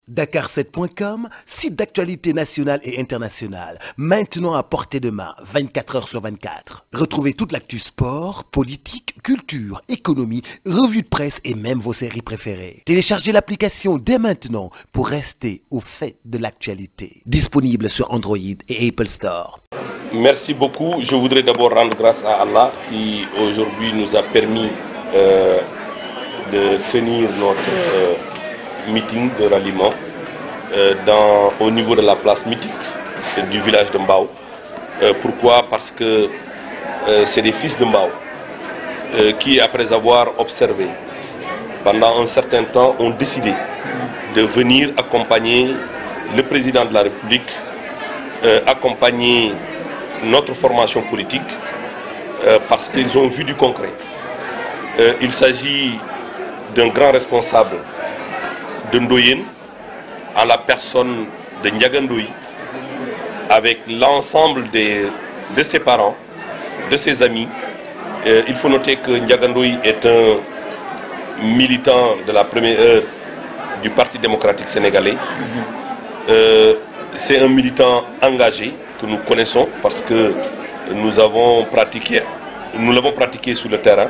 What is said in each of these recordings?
Dakar7.com, site d'actualité nationale et internationale, maintenant à portée de main, 24 heures sur 24. Retrouvez toute l'actu sport, politique, culture, économie, revues de presse et même vos séries préférées. Téléchargez l'application dès maintenant pour rester au fait de l'actualité. Disponible sur Android et Apple Store. Merci beaucoup. Je voudrais d'abord rendre grâce à Allah qui aujourd'hui nous a permis de tenir notre meeting de ralliement au niveau de la place mythique du village de Mbao. Pourquoi? Parce que c'est des fils de Mbao qui, après avoir observé pendant un certain temps, ont décidé de venir accompagner le président de la République, accompagner notre formation politique, parce qu'ils ont vu du concret. Il s'agit d'un grand responsable de Ndoyen, à la personne de Ndiagandoui, avec l'ensemble de ses parents, de ses amis. Il faut noter que Ndiagandoui est un militant de la première heure du Parti démocratique sénégalais. C'est un militant engagé que nous connaissons parce que nous l'avons pratiqué sur le terrain.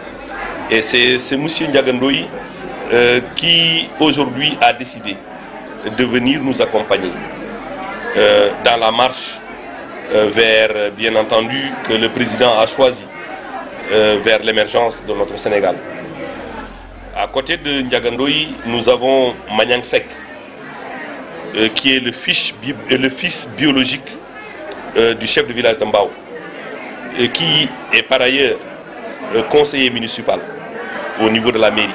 Et c'est M. Ndiagandoui qui aujourd'hui a décidé de venir nous accompagner dans la marche vers, bien entendu, que le président a choisi vers l'émergence de notre Sénégal. À côté de Ndiagandoui, nous avons Magnang Sek, qui est le fils biologique du chef de village d'Ambao, qui est par ailleurs conseiller municipal au niveau de la mairie.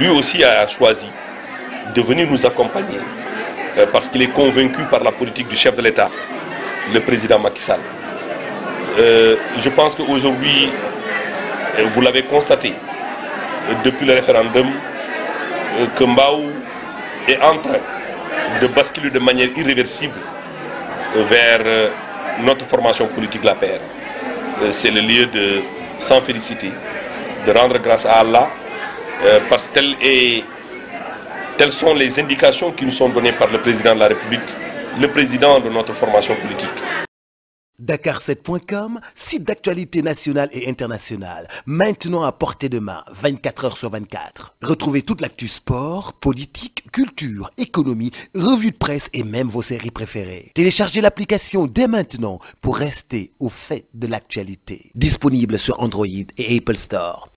Lui aussi a choisi de venir nous accompagner parce qu'il est convaincu par la politique du chef de l'État, le président Macky Sall. Je pense qu'aujourd'hui, vous l'avez constaté, depuis le référendum, que Mbao est en train de basculer de manière irréversible vers notre formation politique, la paix. C'est le lieu de s'en féliciter, de rendre grâce à Allah, parce que telles sont les indications qui nous sont données par le président de la République, le président de notre formation politique. Dakar7.com, site d'actualité nationale et internationale, maintenant à portée de main, 24 heures sur 24. Retrouvez toute l'actu sport, politique, culture, économie, revues de presse et même vos séries préférées. Téléchargez l'application dès maintenant pour rester au fait de l'actualité. Disponible sur Android et Apple Store.